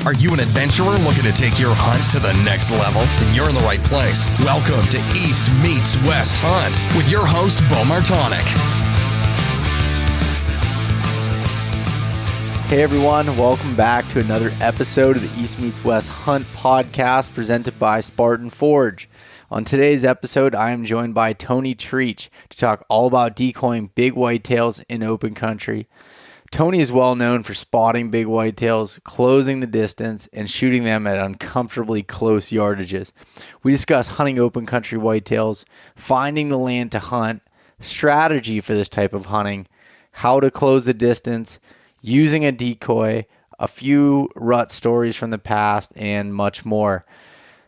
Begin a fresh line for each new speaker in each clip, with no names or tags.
Are you an adventurer looking to take your hunt to the next level? Then you're in the right place. Welcome to East Meets West Hunt with your host, Beau Martonik.
Hey everyone, welcome back to another episode of the East Meets West Hunt podcast presented by Spartan Forge. On today's episode, I am joined by Tony Trietch to talk all about decoying big whitetails in open country. Tony is well known for spotting big whitetails, closing the distance, and shooting them at uncomfortably close yardages. We discuss hunting open country whitetails, finding the land to hunt, strategy for this type of hunting, how to close the distance, using a decoy, a few rut stories from the past, and much more.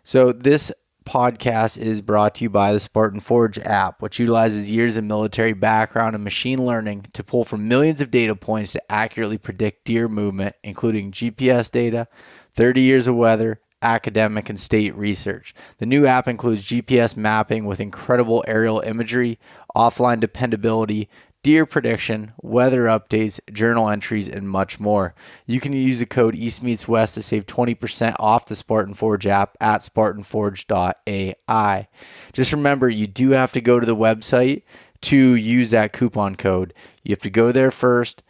So this podcast is brought to you by the Spartan Forge app, which utilizes years of military background and machine learning to pull from millions of data points to accurately predict deer movement, including GPS data, 30 years of weather, academic and state research. The new app includes GPS mapping with incredible aerial imagery, offline dependability, deer prediction, weather updates, journal entries, and much more. You can use the code eastmeetswest to save 20% off the Spartan Forge app at spartanforge.ai. Just remember, you do have to go to the website to use that coupon code. You have to go there first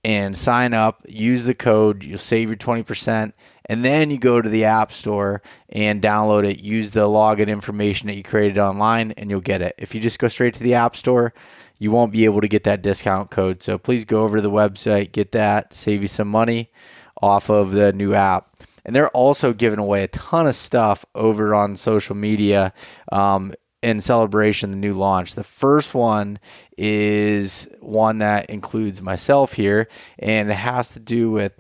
and sign up, use the code, you'll save your 20%, and then you go to the App Store and download it, use the login information that you created online, and you'll get it. If you just go straight to the App Store, you won't be able to get that discount code. So please go over to the website, get that, save you some money off of the new app. And they're also giving away a ton of stuff over on social media in celebration of the new launch. The first one is one that includes myself here, and it has to do with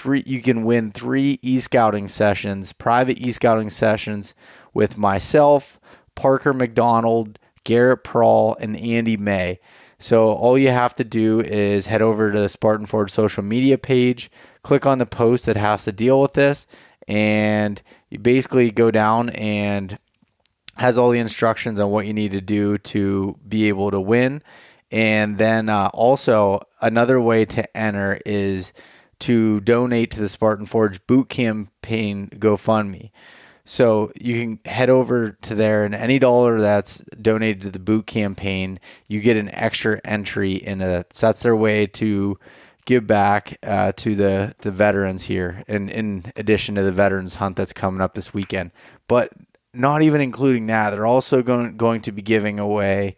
you can win 3 e-scouting sessions, private e-scouting sessions with myself, Parker McDonald, Garrett Prawl, and Andy May. So all you have to do is head over to the Spartan Forge social media page, click on the post that has to deal with this, and you basically go down and has all the instructions on what you need to do to be able to win. And then also another way to enter is to donate to the Spartan Forge boot campaign GoFundMe. So you can head over to there, and any dollar that's donated to the boot campaign, you get an extra entry in it. So that's their way to give back to the veterans here, and in addition to the veterans hunt that's coming up this weekend. But not even including that, they're also going to be giving away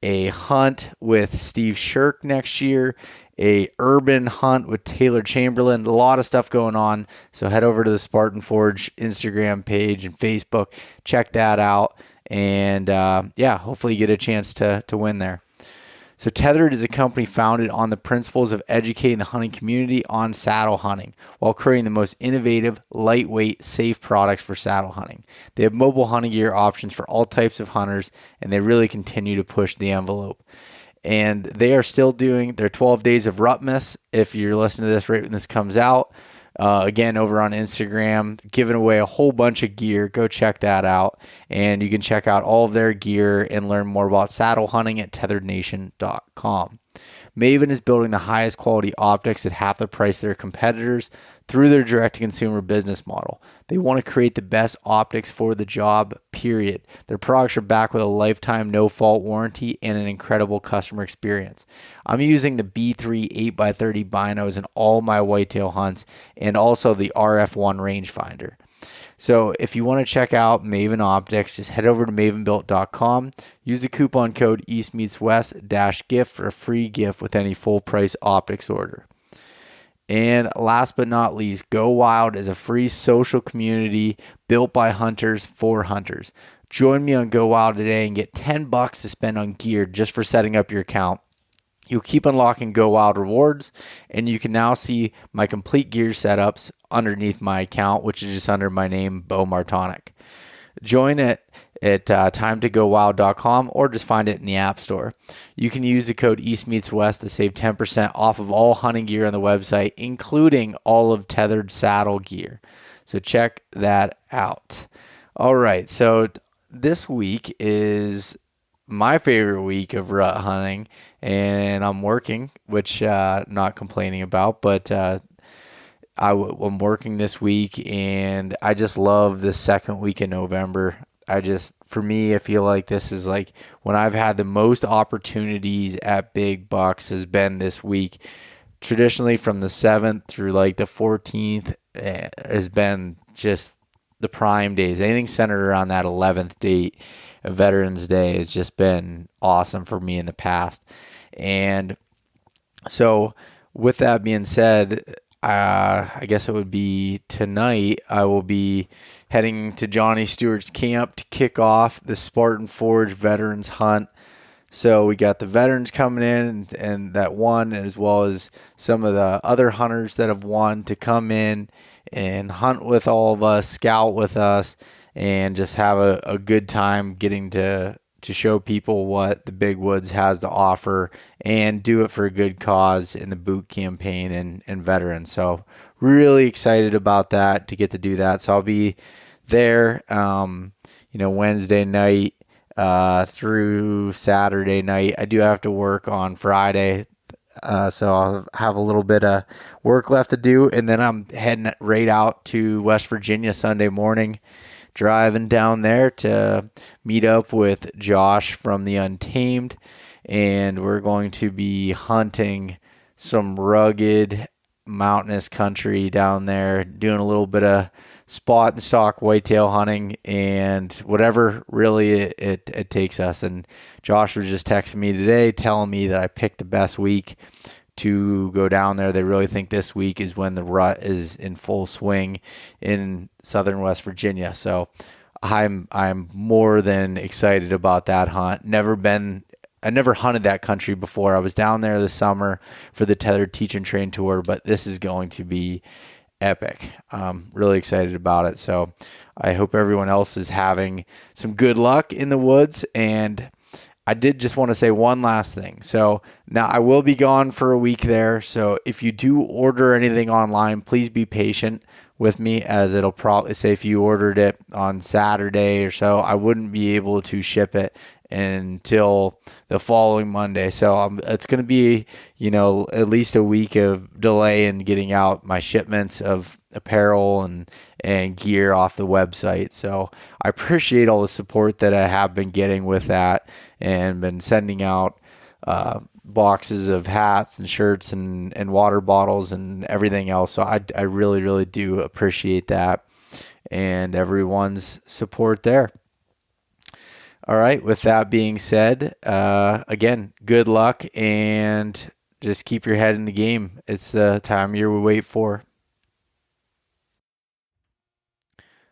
a hunt with Steve Shirk next year, a urban hunt with Taylor Chamberlain, a lot of stuff going on. So head over to the Spartan Forge Instagram page and Facebook, check that out, and hopefully you get a chance to win there. So Tethered is a company founded on the principles of educating the hunting community on saddle hunting while creating the most innovative, lightweight, safe products for saddle hunting. They have mobile hunting gear options for all types of hunters, and they really continue to push the envelope. And they are still doing their 12 days of Rutmas. If you're listening to this right when this comes out, again, over on Instagram, giving away a whole bunch of gear. Go check that out. And you can check out all of their gear and learn more about saddle hunting at tetherednation.com. Maven is building the highest quality optics at half the price of their competitors through their direct-to-consumer business model. They want to create the best optics for the job, period. Their products are backed with a lifetime no-fault warranty and an incredible customer experience. I'm using the B3 8x30 binos in all my whitetail hunts, and also the RF1 rangefinder. So if you want to check out Maven Optics, just head over to mavenbuilt.com. Use the coupon code eastmeetswest-gift for a free gift with any full price optics order. And last but not least, GoWild is a free social community built by hunters for hunters. Join me on GoWild today and get $10 to spend on gear just for setting up your account. You'll keep unlocking GoWild rewards, and you can now see my complete gear setups underneath my account, which is just under my name, Beau Martonik. Join it at timetogowild.com or just find it in the App Store. You can use the code eastmeetswest to save 10% off of all hunting gear on the website, including all of Tethered saddle gear. So check that out. All right, so this week is my favorite week of rut hunting, and I'm working, which not complaining about, but I'm working this week, and I just love the second week in November. For me, I feel like this is like when I've had the most opportunities at big bucks has been this week. Traditionally from the 7th through like the 14th has been just the prime days. Anything centered around that 11th date of Veterans Day has just been awesome for me in the past. And so with that being said, I guess it would be tonight I will be heading to Johnny Stewart's camp to kick off the Spartan Forge Veterans Hunt. So we got the veterans coming in and that won, as well as some of the other hunters that have won to come in and hunt with all of us, scout with us, and just have a good time getting to show people what the Big Woods has to offer and do it for a good cause in the boot campaign and veterans. So really excited about that, to get to do that. So I'll be there, Wednesday night through Saturday night. I do have to work on Friday, so I'll have a little bit of work left to do, and then I'm heading right out to West Virginia Sunday morning, driving down there to meet up with Josh from the Untamed, and we're going to be hunting some rugged mountainous country down there, doing a little bit of spot and stock whitetail hunting and whatever really it takes us. And Josh was just texting me today telling me that I picked the best week to go down there. They really think this week is when the rut is in full swing in southern West Virginia. So I'm more than excited about that hunt. I never hunted that country before. I was down there this summer for the Tethered Teach and Train tour, but this is going to be epic. I'm really excited about it. So I hope everyone else is having some good luck in the woods. And I did just want to say one last thing. So now I will be gone for a week there. So if you do order anything online, please be patient with me, as it'll probably say if you ordered it on Saturday or so, I wouldn't be able to ship it until the following Monday. So it's going to be, at least a week of delay in getting out my shipments of apparel and gear off the website. So I appreciate all the support that I have been getting with that, and been sending out boxes of hats and shirts and water bottles and everything else. So I really, really do appreciate that and everyone's support there. All right. With that being said, again, good luck, and just keep your head in the game. It's the time of year we wait for.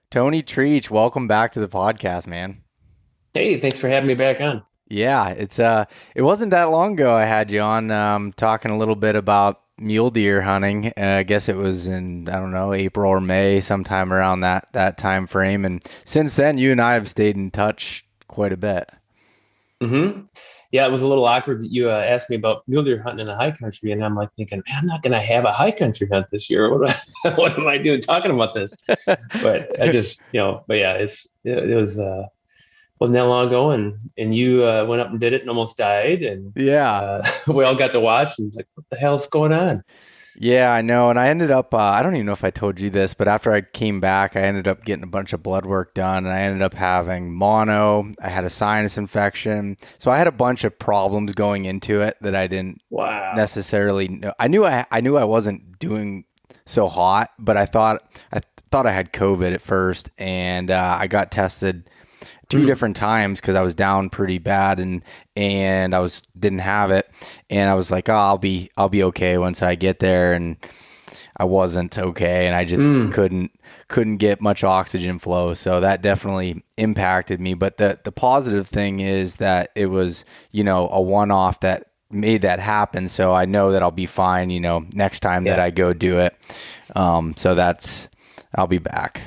Tony Trietch, welcome back to the podcast, man.
Hey, thanks for having me back on.
Yeah, it wasn't that long ago I had you on talking a little bit about mule deer hunting. I guess it was in, I don't know, April or May, sometime around that time frame. And since then, you and I have stayed in touch quite a bit.
Mm-hmm. Yeah, it was a little awkward that you asked me about mule deer hunting in the high country, and I'm like thinking, man, I'm not going to have a high country hunt this year. What am I doing talking about this? But I just, but yeah, it was wasn't that long ago, and you went up and did it and almost died, and
yeah,
we all got to watch, and like, what the hell's going on?
Yeah, I know. And I ended up, I don't even know if I told you this, but after I came back, I ended up getting a bunch of blood work done, and I ended up having mono. I had a sinus infection. So I had a bunch of problems going into it that I didn't necessarily know. I knew I wasn't doing so hot, but I thought I had COVID at first, and I got tested 2 different times because I was down pretty bad and I didn't have it, and I was like, oh, I'll be okay once I get there, and I wasn't okay, and I just couldn't get much oxygen flow, so that definitely impacted me. But the positive thing is that it was a one-off that made that happen, so I know that I'll be fine next time that I go do it. So I'll be back.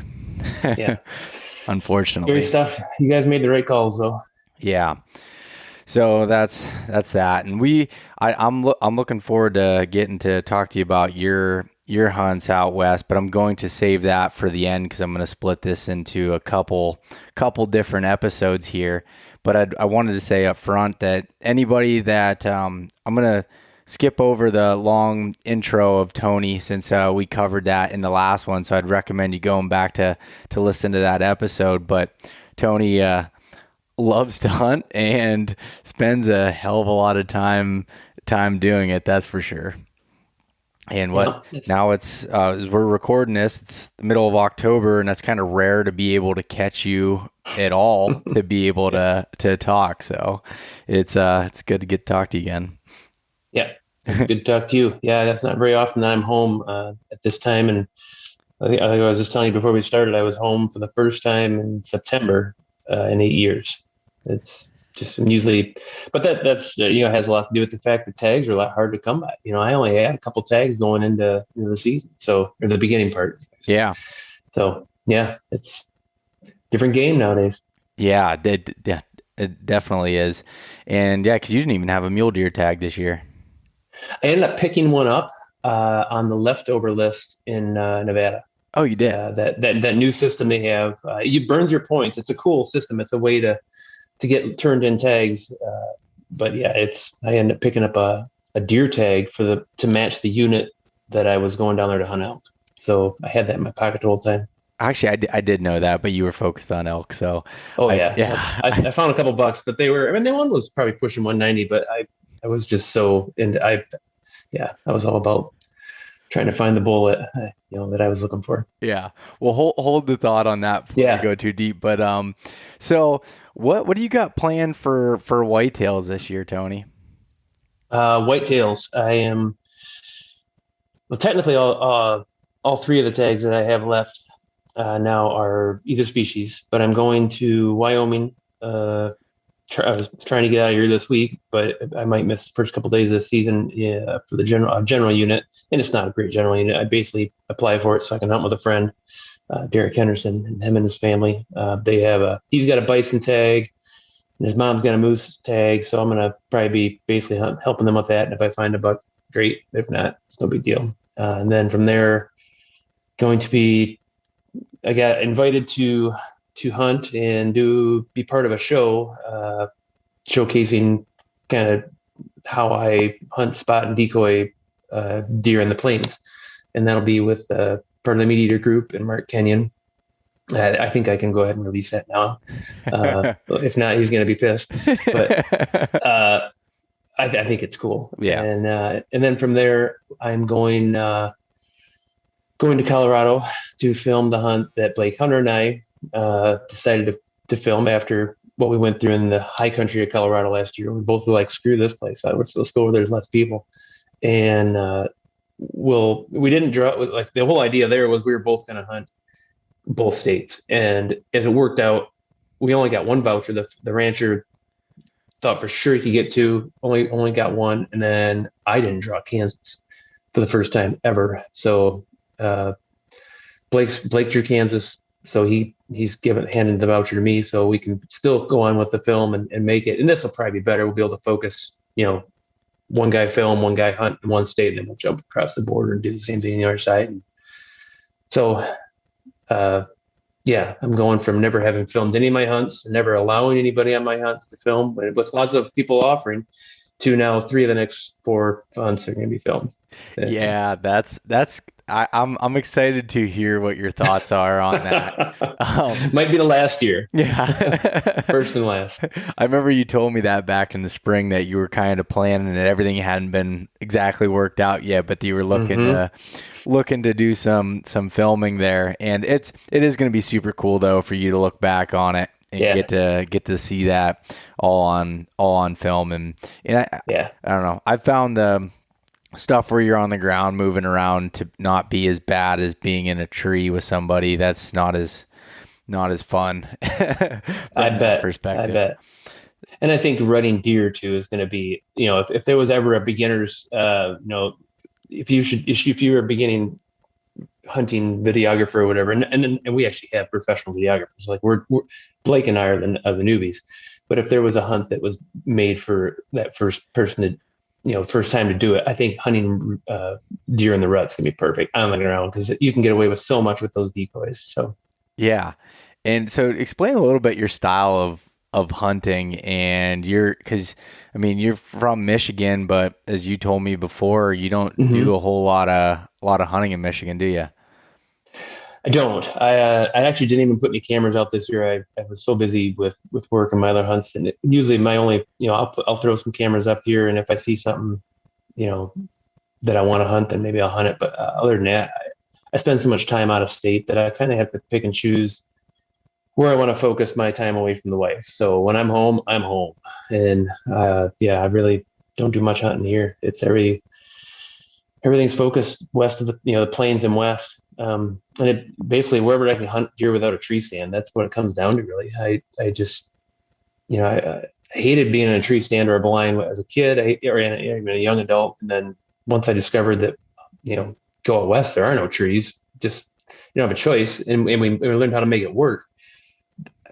Yeah.
Unfortunately.
Great stuff. You guys made the right calls, though.
Yeah. So that's that. And I'm looking forward to getting to talk to you about your hunts out west, but I'm going to save that for the end because I'm going to split this into a couple different episodes here. But I wanted to say up front that anybody that I'm going to skip over the long intro of Tony since we covered that in the last one. So I'd recommend you going back to listen to that episode. But Tony loves to hunt and spends a hell of a lot of time doing it. That's for sure. And now it's we're recording this, it's the middle of October, and that's kind of rare to be able to catch you at all to be able to talk. So it's good to get to talk to you again.
Yeah. Good to talk to you. Yeah. That's not very often that I'm home at this time. And I think I was just telling you before we started, I was home for the first time in September in 8 years. It's just usually, but that's has a lot to do with the fact that tags are a lot hard to come by. I only had a couple tags going into the season, or the beginning part.
Yeah.
So yeah, it's a different game nowadays.
Yeah, it definitely is. And yeah, because you didn't even have a mule deer tag this year.
I ended up picking one up on the leftover list in Nevada.
Oh, you did?
That new system they have, it burns your points. It's a cool system. It's a way to get turned in tags. But yeah, I ended up picking up a deer tag to match the unit that I was going down there to hunt elk. So I had that in my pocket the whole time.
Actually, I did know that, but you were focused on elk. So
I found a couple bucks, but they were, the one was probably pushing 190, but I was just so into, I was all about trying to find the bullet, that I was looking for.
Yeah. Well, hold the thought on that before we go too deep. But so what do you got planned for whitetails this year, Tony?
Whitetails. I am, well, technically all three of the tags that I have left now are either species, but I'm going to Wyoming. I was trying to get out of here this week, but I might miss the first couple of days of the season for the general unit. And it's not a great general unit. I basically apply for it so I can hunt with a friend, Derek Henderson, and him and his family. He's got a bison tag, and his mom's got a moose tag. So I'm going to probably be basically helping them with that. And if I find a buck, great. If not, it's no big deal. And then from there, I got invited to hunt and be part of a show showcasing kind of how I hunt, spot, and decoy deer in the plains. And that'll be with part of the Meat Eater group and Mark Kenyon. I think I can go ahead and release that now. If not, he's going to be pissed. But I think it's cool.
Yeah.
And then from there, I'm going to Colorado to film the hunt that Blake Hunter and I decided to film after what we went through in the high country of Colorado last year. We both were like, screw this place. Let's go over there. There's less people. And we didn't draw, like the whole idea there was we were both going to hunt both states. And as it worked out, we only got one voucher. The rancher thought for sure he could get two, only got one. And then I didn't draw Kansas for the first time ever. So Blake drew Kansas. So he's handed the voucher to me, so we can still go on with the film and make it. And this will probably be better. We'll be able to focus, one guy film, one guy hunt in one state, and then we'll jump across the border and do the same thing on the other side. And so, I'm going from never having filmed any of my hunts, never allowing anybody on my hunts to film, but with lots of people offering, to now 3 of the next 4 hunts are going to be filmed.
Yeah, I'm excited to hear what your thoughts are on that.
Might be the last year.
Yeah.
First and last.
I remember you told me that back in the spring that you were kind of planning and everything hadn't been exactly worked out yet, but that you were looking to do some filming there. And it is going to be super cool though for you to look back on it and get to see that all on film. And I don't know. I found the stuff where you're on the ground moving around to not be as bad as being in a tree with somebody. That's not as fun.
I bet. And I think running deer too is going to be, if there was ever a beginner's, if you were a beginning hunting videographer or whatever, and we actually have professional videographers, like we're Blake and I are the newbies, but if there was a hunt that was made for that first person to, first time to do it, I think hunting deer in the rut's gonna be perfect on the ground because you can get away with so much with those decoys. So
yeah. And so explain a little bit your style of hunting, and because I mean you're from Michigan, but as you told me before, you don't do a whole lot of hunting in Michigan, do you?
I don't. I actually didn't even put any cameras out this year. I was so busy with work and my other hunts, and usually my only, I'll throw some cameras up here, and if I see something, that I want to hunt, then maybe I'll hunt it. But other than that, I spend so much time out of state that I kind of have to pick and choose where I want to focus my time away from the wife. So when I'm home, I'm home, and I really don't do much hunting here. It's everything's focused west of the plains and west. And it basically wherever I can hunt deer without a tree stand, that's what it comes down to, really. I just, I hated being in a tree stand or a blind as a kid, or even a young adult. And then once I discovered that, go out west, there are no trees, just, you don't have a choice. And we learned how to make it work.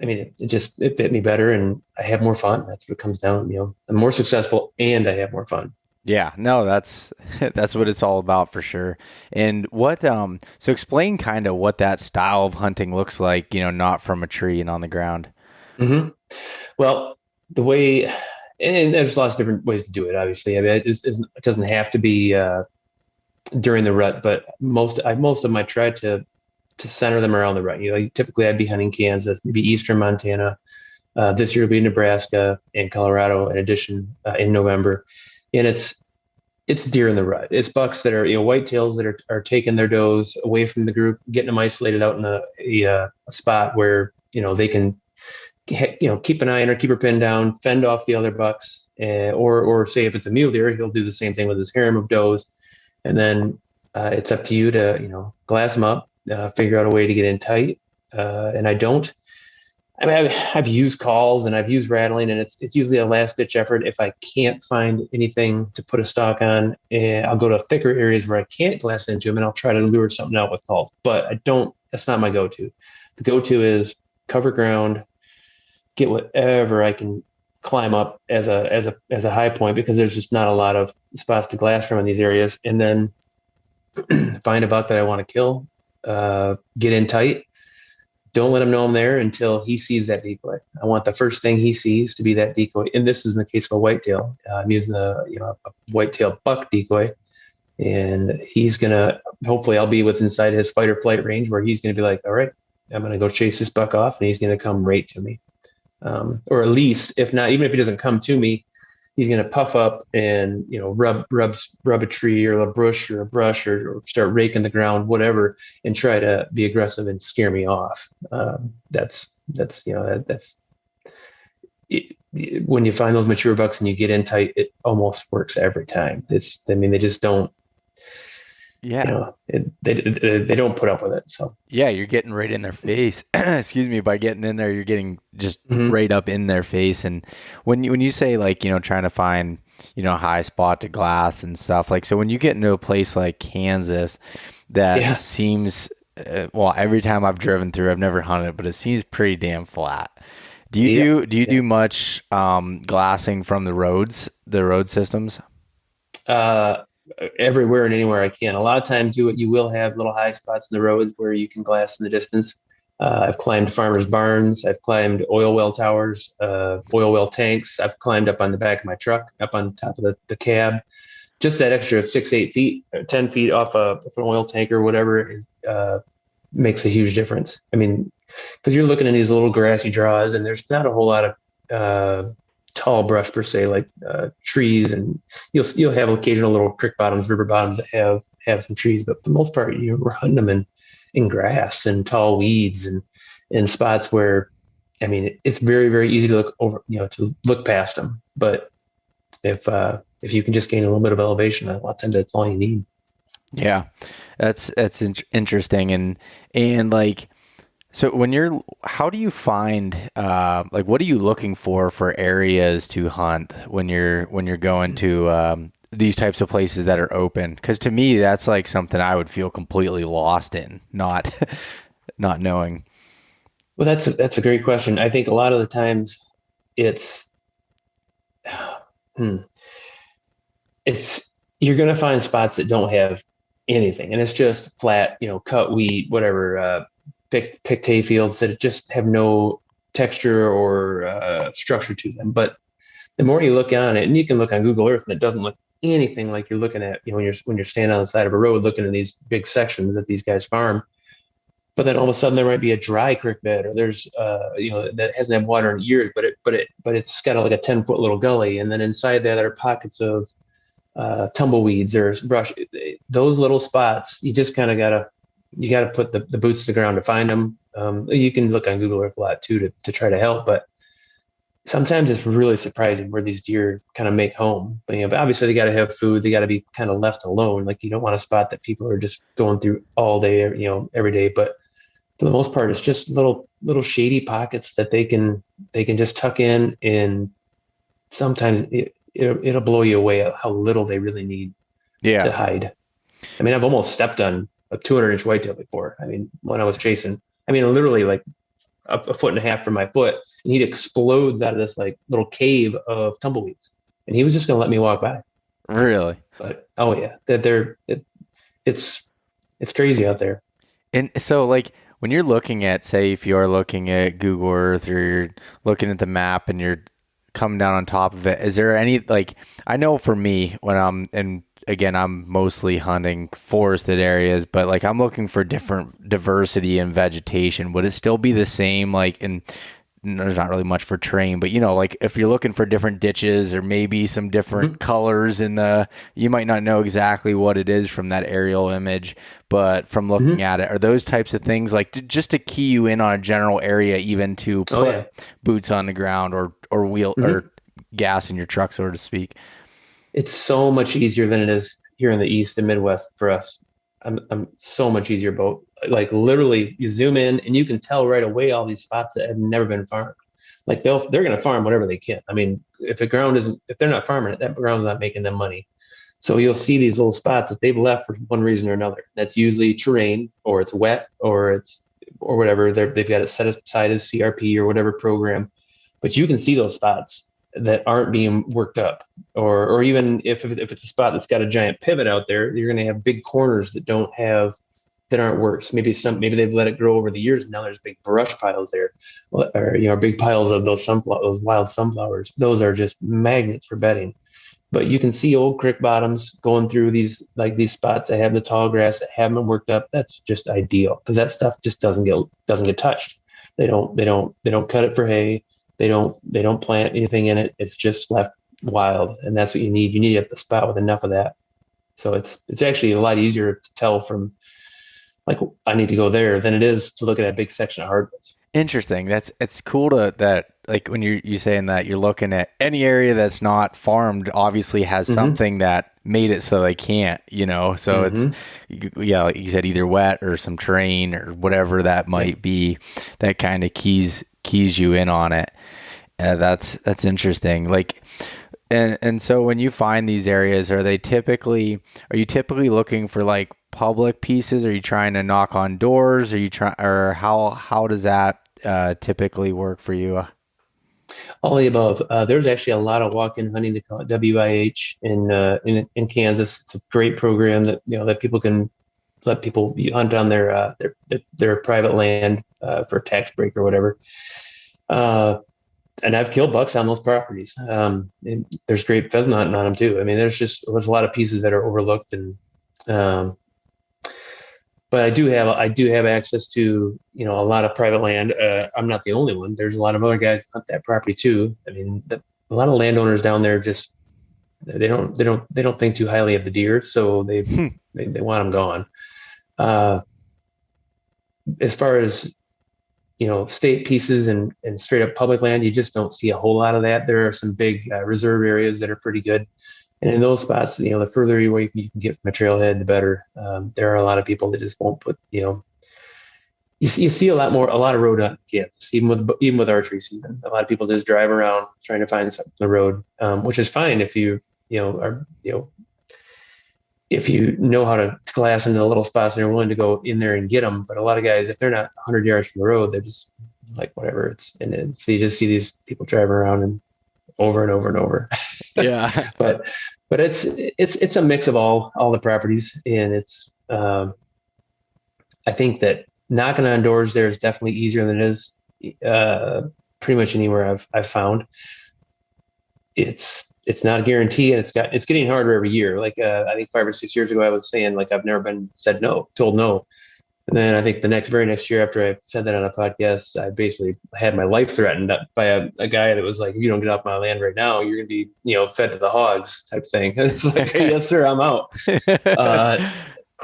I mean, it fit me better, and I have more fun. That's what it comes down. I'm more successful and I have more fun.
Yeah, no, that's what it's all about for sure. And so explain kind of what that style of hunting looks like, not from a tree and on the ground.
Mm-hmm. Well, the way, and there's lots of different ways to do it, obviously. I mean, it doesn't have to be during the rut, but most of them I try to center them around the rut. Typically I'd be hunting Kansas, maybe eastern Montana. This year will be Nebraska and Colorado in addition in November. And it's deer in the rut. It's bucks that are, whitetails that are taking their does away from the group, getting them isolated out in a spot where, they can, keep an eye on her, keep her pinned down, fend off the other bucks, or say if it's a mule deer, he'll do the same thing with his harem of does. And then it's up to you to, glass them up, figure out a way to get in tight. And I've used calls and I've used rattling, and it's usually a last ditch effort. If I can't find anything to put a stock on, I'll go to thicker areas where I can't glass into them, and I'll try to lure something out with calls. But that's not my go-to. The go-to is cover ground, get whatever I can climb up as a high point, because there's just not a lot of spots to glass from in these areas, and then find a buck that I want to kill, get in tight. Don't let him know I'm there until he sees that decoy. I want the first thing he sees to be that decoy. And this is in the case of a whitetail. I'm using a whitetail buck decoy, and he's gonna, hopefully I'll be inside his fight or flight range where he's gonna be like, all right, I'm gonna go chase this buck off, and he's gonna come right to me. Or at least, if not, even if he doesn't come to me, he's going to puff up and, rub a tree or a bush or start raking the ground, whatever, and try to be aggressive and scare me off. That's it. When you find those mature bucks and you get in tight, it almost works every time. They just don't. Yeah, they don't put up with it. So
yeah, you're getting right in their face. Excuse me. By getting in there, you're getting just right up in their face. And when you say trying to find a high spot to glass and stuff, so when you get into a place like Kansas, that seems every time I've driven through, I've never hunted, but it seems pretty damn flat. Do you do much glassing from the road systems?
Everywhere and anywhere I can. A lot of times you will have little high spots in the roads where you can glass in the distance. I've climbed farmers' barns. I've climbed oil well towers, oil well tanks. I've climbed up on the back of my truck, up on top of the cab. Just that extra 6-8 feet, 10 feet off an oil tank or whatever makes a huge difference. I mean, because you're looking in these little grassy draws, and there's not a whole lot of tall brush per se, like trees, and you'll have occasional little creek bottoms, river bottoms that have some trees, but for the most part we're hunting them in grass and tall weeds and in spots where, I mean, it's very, very easy to look over, to look past them. But if you can just gain a little bit of elevation, a lot of times that's all you need.
Yeah, that's interesting. And so how do you find, what are you looking for areas to hunt when you're going to these types of places that are open? Because to me, that's something I would feel completely lost in, not knowing.
Well, that's a great question. I think a lot of the times it's you're going to find spots that don't have anything, and it's just flat, cut wheat, whatever, picked hay fields that just have no texture or structure to them. But the more you look on it, and you can look on Google Earth, and it doesn't look anything like you're looking at, when you're standing on the side of a road looking at these big sections that these guys farm. But then all of a sudden there might be a dry creek bed, or there's that hasn't had water in years, but it's got like a 10-foot little gully, and then inside there are pockets of tumbleweeds or brush. Those little spots, you just kind of gotta put the boots to the ground to find them. You can look on Google Earth a lot too to try to help, but sometimes it's really surprising where these deer kind of make home. But obviously they got to have food. They got to be kind of left alone. Like, you don't want a spot that people are just going through all day, every day. But for the most part, it's just little shady pockets that they can just tuck in, and sometimes it'll blow you away at how little they really need to hide. I mean, I've almost stepped on a 200-inch whitetail before. I mean, when I was chasing, literally like a foot and a half from my foot, and he'd explodes out of this like little cave of tumbleweeds, and he was just going to let me walk by.
Really?
But oh yeah, it's crazy out there.
And so, like, when you're looking at, say, if you're looking at Google Earth, or you're looking at the map and you're coming down on top of it, is there any, like, I know for me, when I'm mostly hunting forested areas, but like I'm looking for different diversity in vegetation. Would it still be the same? Like, and there's not really much for terrain, but like if you're looking for different ditches or maybe some different colors you might not know exactly what it is from that aerial image, but from looking at it, are those types of things like just to key you in on a general area, even to put boots on the ground or wheel or gas in your truck, so to speak?
It's so much easier than it is here in the East and Midwest for us. I'm so much easier about, like, literally you zoom in and you can tell right away all these spots that have never been farmed. Like they're going to farm whatever they can. I mean, if they're not farming it, that ground's not making them money. So you'll see these little spots that they've left for one reason or another. That's usually terrain, or it's wet, or whatever. They've got it set aside as CRP or whatever program. But you can see those spots that aren't being worked up, or even if it's a spot that's got a giant pivot out there, you're going to have big corners that aren't worked. Maybe they've let it grow over the years, and now there's big brush piles there, or big piles of those wild sunflowers. Those are just magnets for bedding. But you can see old creek bottoms going through these spots that have the tall grass that haven't been worked up. That's just ideal, because that stuff just doesn't get touched. They don't cut it for hay. They don't plant anything in it. It's just left wild, and that's what you need. You need to have the spot with enough of that. So it's actually a lot easier to tell from, like, I need to go there, than it is to look at a big section of hardwoods. Interesting.
It's cool that like when you're saying that you're looking at any area that's not farmed, obviously has something that made it so they can't, so it's, like you said, either wet or some terrain or whatever that might be, that kind of keys you in on it. That's interesting. Like, and so when you find these areas, are you typically looking for like public pieces? Are you trying to knock on doors? Or how does that typically work for you?
All the above. There's actually a lot of walk-in hunting. They call it WIH in Kansas. It's a great program that that people can let people hunt on their private land for a tax break or whatever. And I've killed bucks on those properties. And there's great pheasant hunting on them too. I mean, there's a lot of pieces that are overlooked, and but I do have access to a lot of private land. I'm not the only one. There's a lot of other guys that hunt that property too. I mean, a lot of landowners down there just they don't think too highly of the deer, so they want them gone. As far as state pieces and straight up public land, you just don't see a whole lot of that. There are some big reserve areas that are pretty good. And in those spots, the further away you can get from a trailhead, the better. There are a lot of people that just won't put, you see a lot of road hunting in Kansas, even with archery season. A lot of people just drive around trying to find something on the road, which is fine if if you know how to glass into the little spots and you're willing to go in there and get them. But a lot of guys, if they're not 100 yards from the road, they're just like, whatever. And then so you just see these people driving around and over and over and over.
Yeah.
but it's a mix of all the properties. And it's, I think that knocking on doors there is definitely easier than it is pretty much anywhere I've found. It's not a guarantee, and it's getting harder every year. Like I think 5 or 6 years ago, I was saying like I've never been told no. And then I think the very next year after I said that on a podcast, I basically had my life threatened by a guy that was like, if you don't get off my land right now, you're going to be, fed to the hogs type thing. And it's like, hey, yes, sir, I'm out.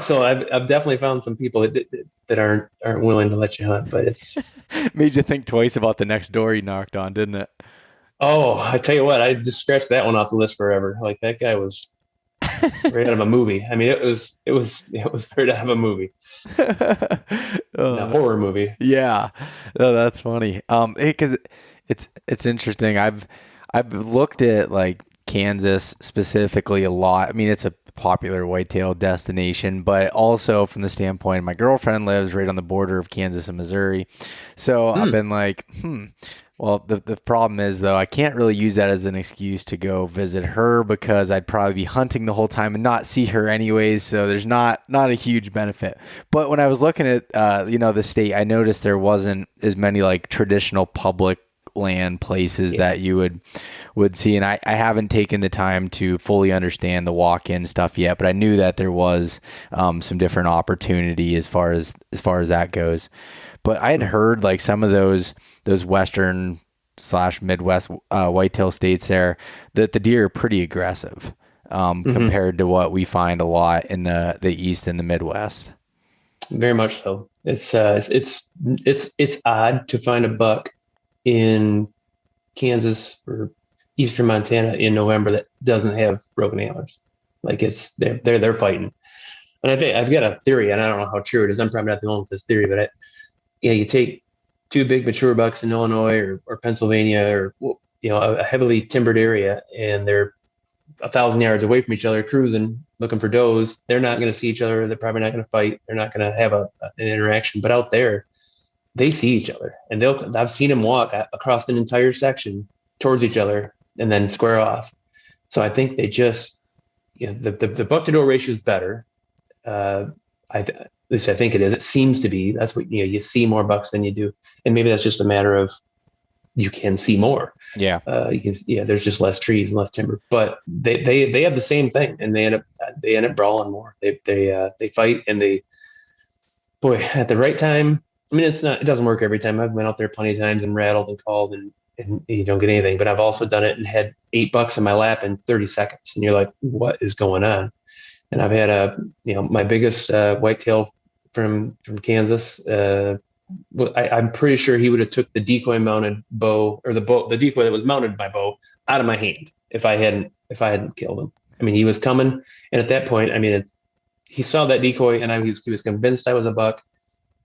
So I've definitely found some people that aren't willing to let you hunt, but it's
made you think twice about the next door you knocked on, didn't it?
Oh, I tell you what, I just scratched that one off the list forever. Like that guy was right out of a movie. I mean, it was right out of a movie, a horror movie.
Yeah, oh, that's funny. Because it's interesting. I've looked at like Kansas specifically a lot. I mean, it's a popular whitetail destination, but also from the standpoint, my girlfriend lives right on the border of Kansas and Missouri, so I've been like, Well, the problem is, though, I can't really use that as an excuse to go visit her because I'd probably be hunting the whole time and not see her anyways. So there's not a huge benefit. But when I was looking at, the state, I noticed there wasn't as many like traditional public land places that you would see. And I haven't taken the time to fully understand the walk-in stuff yet, but I knew that there was some different opportunity as far as that goes. But I had heard like some of those Western / Midwest whitetail states there that the deer are pretty aggressive compared to what we find a lot in the East and the Midwest.
Very much so. It's odd to find a buck in Kansas or Eastern Montana in November that doesn't have broken antlers. Like they're fighting. And I think I've got a theory, and I don't know how true it is. I'm probably not the only with this theory, but you take two big mature bucks in Illinois or Pennsylvania or a heavily timbered area, and they're 1,000 yards away from each other, cruising, looking for does. They're not going to see each other. They're probably not going to fight. They're not going to have an interaction. But out there, they see each other, and I've seen them walk across an entire section towards each other and then square off. So I think they just, the buck to doe ratio is better. At least I think it is. It seems to be. That's what you see more bucks than you do, and maybe that's just a matter of you can see more. Yeah. There's just less trees and less timber, but they have the same thing, and they end up brawling more. They fight, and at the right time. I mean, it doesn't work every time. I've went out there plenty of times and rattled and called and you don't get anything, but I've also done it and had 8 bucks in my lap in 30 seconds, and you're like, what is going on? And I've had my biggest whitetail from Kansas. I'm pretty sure he would have took the decoy mounted bow, or the decoy that was mounted by bow, out of my hand if I hadn't killed him. I mean, he was coming, and at that point, I mean, he saw that decoy, and he was convinced I was a buck.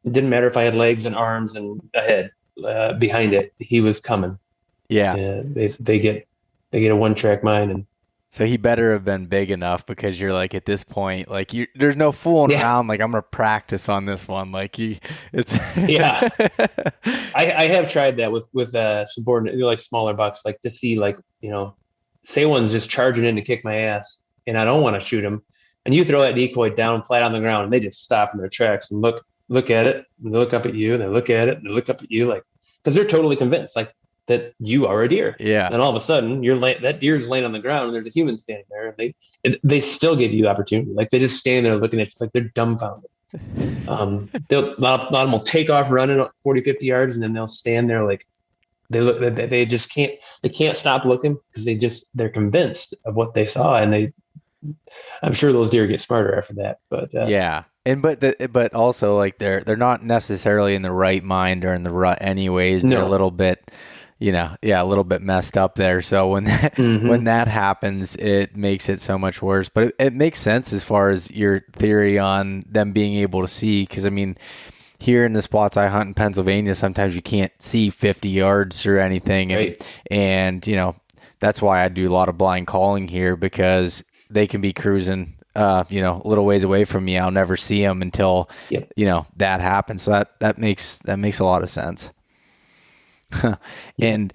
It didn't matter if I had legs and arms and a head behind it. He was coming. Yeah, they get a 1-track mind, and
so he better have been big enough, because you're like, at this point, like there's no fooling around. Like, I'm gonna practice on this one. Like it's
yeah. I have tried that with subordinate, like smaller bucks, like to see, like, say one's just charging in to kick my ass, and I don't want to shoot him, and you throw that decoy down flat on the ground, and they just stop in their tracks and look at it, and they look up at you, and they look at it, and they look up at you, like, because they're totally convinced, like, that you are a deer. Yeah. And all of a sudden, that deer's laying on the ground, and there's a human standing there, and they still give you opportunity. Like, they just stand there looking at you like they're dumbfounded. A lot of them will take off running 40, 50 yards, and then they'll stand there like they just can't stop looking, because they're convinced of what they saw, and I'm sure those deer get smarter after that. But
yeah. And but also, like, they're not necessarily in the right mind or in the rut anyways. They're a little bit, a little bit messed up there. So when that happens, it makes it so much worse. But it makes sense as far as your theory on them being able to see, because I mean, here in the spots I hunt in Pennsylvania, sometimes you can't see 50 yards or anything, and that's why I do a lot of blind calling here, because they can be cruising a little ways away from me. I'll never see them until that happens. So that makes a lot of sense. And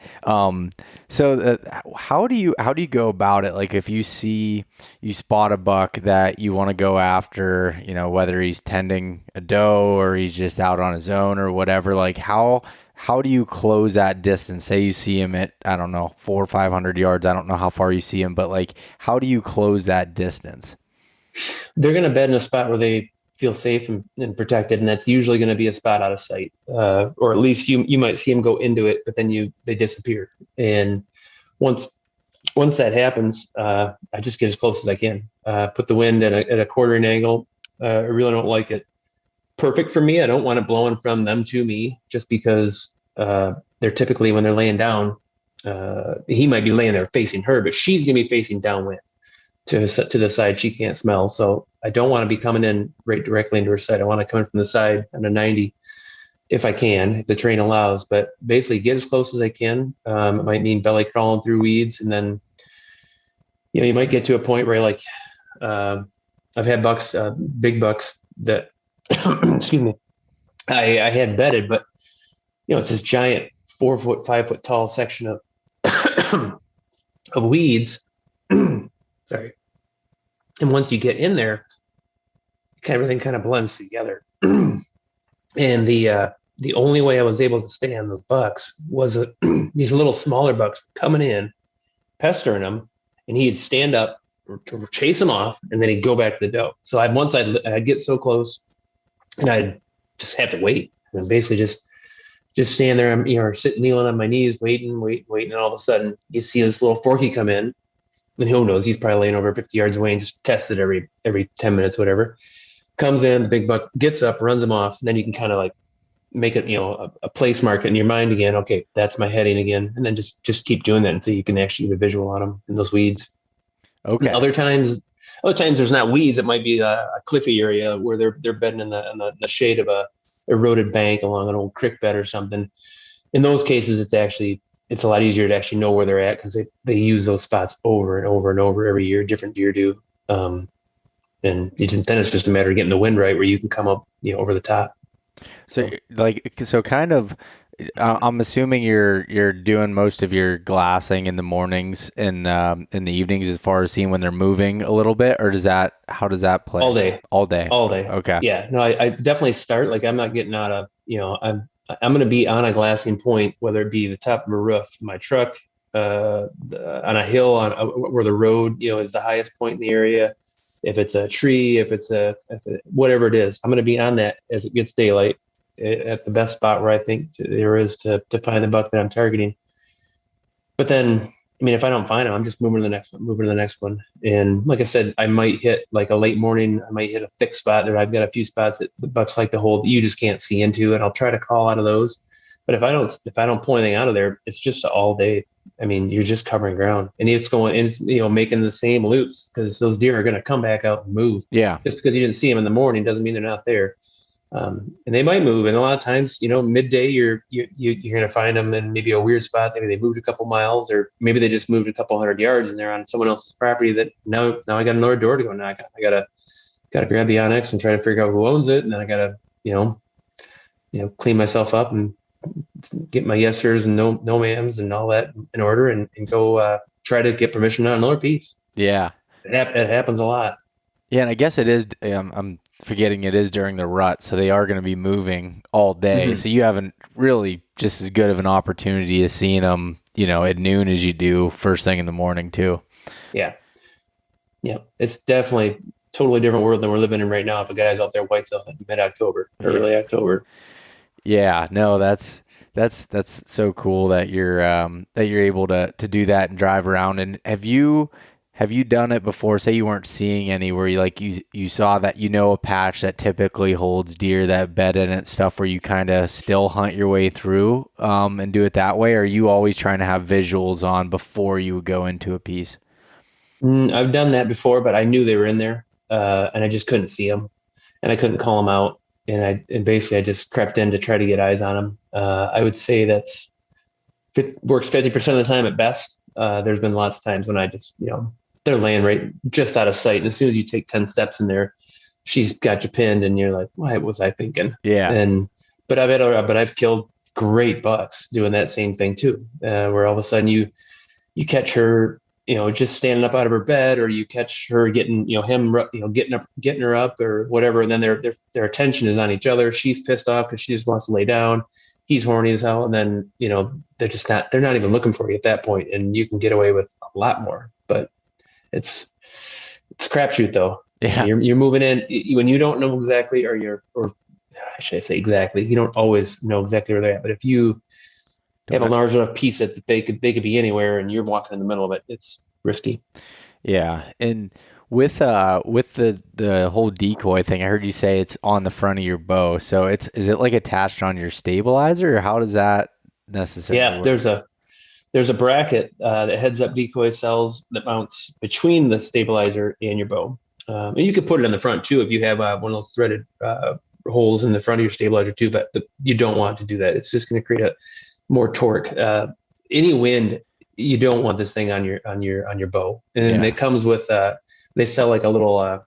so how do you go about it? Like, if you spot a buck that you want to go after, whether he's tending a doe or he's just out on his own or whatever, like how how do you close that distance? Say you see him at, I don't know, 400 or 500 yards. I don't know how far you see him, but like, how do you close that distance?
They're going to bed in a spot where they feel safe and protected, and that's usually going to be a spot out of sight, or at least you might see them go into it, but then they disappear. And once that happens, I just get as close as I can. Put the wind at a quartering angle. I really don't like it perfect for me. I don't want it blowing from them to me, just because they're typically, when they're laying down, he might be laying there facing her, but she's going to be facing downwind to the side she can't smell. So I don't want to be coming in right directly into her side. I want to come in from the side on a 90 if I can, if the terrain allows, but basically get as close as I can. It might mean belly crawling through weeds. And then, you might get to a point where I've had bucks, big bucks that, excuse me, I had bedded, but it's this giant 4 foot, 5 foot tall section of, of weeds. Sorry. And once you get in there, everything kind of blends together. And the only way I was able to stay on those bucks was these little smaller bucks coming in, pestering them, and he'd stand up or chase them off, and then he'd go back to the doe. So I'd get so close, and I'd just have to wait, and basically just stand there, or sit kneeling on my knees, waiting, and all of a sudden you see this little forky come in, and who knows, he's probably laying over 50 yards away and just tests it every 10 minutes, whatever. Comes in, the big buck gets up, runs him off, and then you can kind of like make it, a place mark in your mind again. Okay, that's my heading again, and then just keep doing that until you can actually get a visual on them in those weeds. Okay. And other times there's not weeds. It might be a cliffy area where they're bedding in the shade of a eroded bank along an old creek bed or something. In those cases, it's a lot easier to actually know where they're at, because they use those spots over and over and over every year. Different deer do. And then it's just a matter of getting the wind right where you can come up, over the top.
So kind of, I'm assuming you're doing most of your glassing in the mornings and in the evenings, as far as seeing when they're moving a little bit, or how does that play? All day. Okay.
Yeah, no, I definitely start, I'm not getting out of, I'm going to be on a glassing point, whether it be the top of a roof, my truck, on a hill, where the road, is the highest point in the area. If it's a tree, whatever it is, I'm going to be on that as it gets daylight, at the best spot where I think there is to find the buck that I'm targeting. But then, if I don't find him, I'm just moving to the next one. And like I said, I might hit like a late morning. I might hit a thick spot that I've got a few spots that the bucks like to hold that you just can't see into, and I'll try to call out of those. But if I don't pull anything out of there, it's just all day. You're just covering ground, and it's making the same loops, because those deer are going to come back out and move. Yeah. Just because you didn't see them in the morning doesn't mean they're not there. And they might move. And a lot of times, midday, you're going to find them in maybe a weird spot. Maybe they moved a couple miles, or maybe they just moved a couple hundred yards and they're on someone else's property that now I got another door to go knock on. I gotta grab the Onyx and try to figure out who owns it. And then I gotta, clean myself up and get my yes sirs and no ma'ams and all that in order, and go try to get permission on another piece. Yeah. It happens a lot.
Yeah. And I guess it is, I'm forgetting it is during the rut, so they are going to be moving all day. Mm-hmm. So you haven't really just as good of an opportunity of seeing them, at noon as you do first thing in the morning too.
Yeah. It's definitely totally different world than we're living in right now. If a guy's out there whitetail mid-October, early October.
Yeah, no, that's so cool that you're able to do that and drive around. And have you done it before? Say you weren't seeing any, where you saw that, a patch that typically holds deer that bed in it, stuff where you kind of still hunt your way through and do it that way? Or are you always trying to have visuals on before you go into a piece?
I've done that before, but I knew they were in there, and I just couldn't see them, and I couldn't call them out. And basically I just crept in to try to get eyes on them. I would say works 50% of the time at best. There's been lots of times when I just, they're laying right just out of sight. And as soon as you take 10 steps in there, she's got you pinned, and you're like, what was I thinking? Yeah. But I've killed great bucks doing that same thing too, where all of a sudden you catch her, just standing up out of her bed, or you catch her getting, getting her up or whatever. And then their attention is on each other. She's pissed off because she just wants to lay down. he's horny as hell, and then they're not even looking for you at that point, and you can get away with a lot more. But it's a crapshoot though.
Yeah.
You're moving in when you don't know exactly, or I should say exactly. You don't always know exactly where they're at, but if you have a large enough piece that they could be anywhere, and you're walking in the middle of it, it's risky.
Yeah, and with the whole decoy thing, I heard you say it's on the front of your bow. So is it like attached on your stabilizer, or how does that necessarily work?
Yeah, there's a bracket that Heads Up Decoy sells that mounts between the stabilizer and your bow. And you could put it in the front too if you have one of those threaded holes in the front of your stabilizer too, but you don't want to do that. It's just going to create more torque. Any wind, you don't want this thing on your bow. And it comes with they sell like a little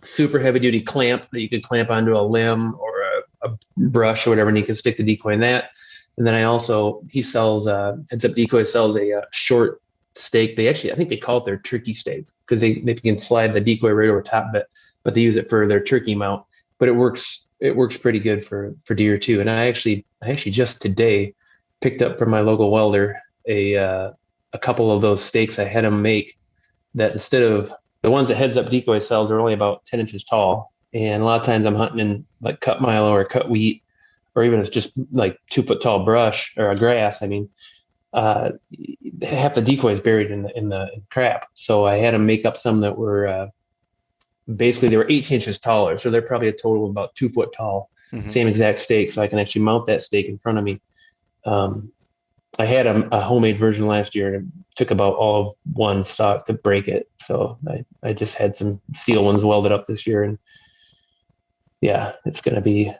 super heavy duty clamp that you could clamp onto a limb or a brush or whatever, and you can stick the decoy in that. And then he sells Heads Up Decoy sells a short stake. I think they call it their turkey stake, because they can slide the decoy right over top of it, but they use it for their turkey mount. But it works pretty good for deer too. And I actually just today picked up from my local welder a couple of those stakes. I had them make that instead of the ones that Heads Up Decoy sells are only about 10 inches tall. And a lot of times I'm hunting in like cut milo or cut wheat, or even if it's just like 2 foot tall brush or a grass. I mean, half the decoy is buried in the crap. So I had them make up some that were basically they were 18 inches taller. So they're probably a total of about 2 foot tall, same exact stake. So I can actually mount that stake in front of me. I had a homemade version last year, and it took about all of one stock to break it. So I just had some steel ones welded up this year, and yeah, it's going to be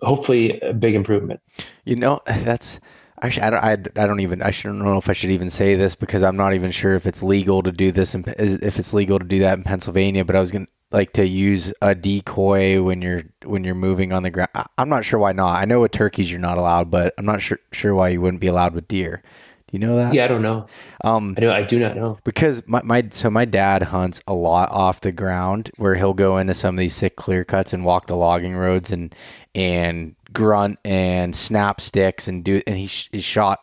hopefully a big improvement.
That's actually, I don't know if I should even say this, because I'm not even sure if it's legal to do this, if it's legal to do that in Pennsylvania, but I was going to like to use a decoy when you're moving on the ground. I'm not sure why not. I know with turkeys you're not allowed, but I'm not sure why you wouldn't be allowed with deer. Do you know that?
Yeah, I don't know. I do not know,
because my dad hunts a lot off the ground, where he'll go into some of these thick clear cuts and walk the logging roads and grunt and snap sticks and he shot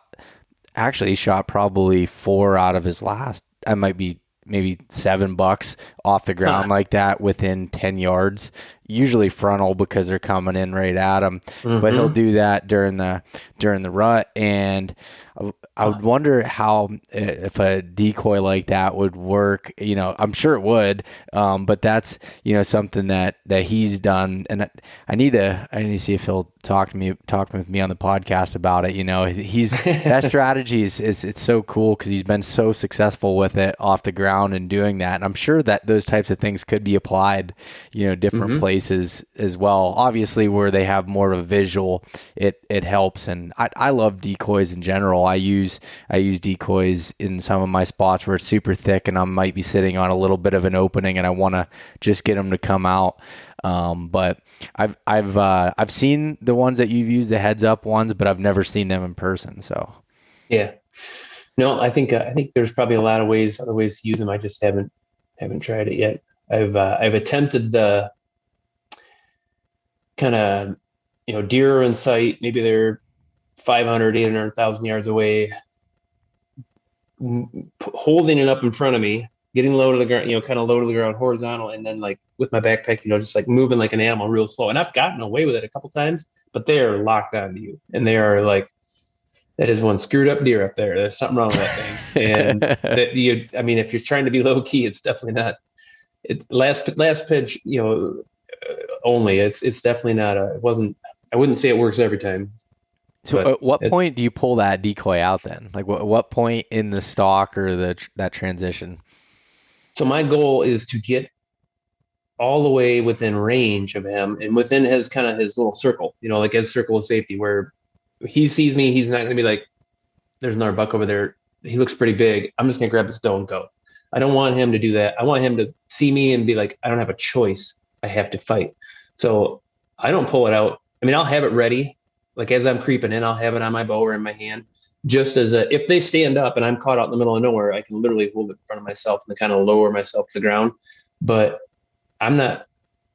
probably 4 out of his last. I might be maybe $7 off the ground like that within 10 yards, usually frontal because they're coming in right at him. But he'll do that during the rut. And I would wonder how, if a decoy like that would work. I'm sure it would. But that's, something that he's done. And I need to see if he'll talk with me on the podcast about it. That strategy is it's so cool, because he's been so successful with it off the ground and doing that. And I'm sure that those types of things could be applied, different places as well. Obviously, where they have more of a visual, it helps. And I love decoys in general. I use decoys in some of my spots where it's super thick and I might be sitting on a little bit of an opening and I want to just get them to come out. But I've seen the ones that you've used, the Heads Up ones, but I've never seen them in person. So
yeah, no, I think there's probably a lot of other ways to use them. I just haven't tried it yet. I've attempted the kind of, deer in sight. Maybe they're 500, 800,000 yards away, holding it up in front of me, getting low to the ground, kind of low to the ground, horizontal, and then like with my backpack, just like moving like an animal real slow. And I've gotten away with it a couple times, but they are locked onto you, and they are like, that is one screwed up deer up there. There's something wrong with that thing. And if you're trying to be low key, it's definitely not. Last pitch, only. It's definitely not it wasn't. I wouldn't say it works every time.
So at what point do you pull that decoy out then? Like what point in the stalk or that transition?
So my goal is to get all the way within range of him and within his little circle, like his circle of safety, where he sees me, he's not going to be like, there's another buck over there. He looks pretty big. I'm just going to grab this doe and go. I don't want him to do that. I want him to see me and be like, I don't have a choice. I have to fight. So I don't pull it out. I'll have it ready. Like as I'm creeping in, I'll have it on my bow or in my hand, just as if they stand up and I'm caught out in the middle of nowhere, I can literally hold it in front of myself and kind of lower myself to the ground. But I'm not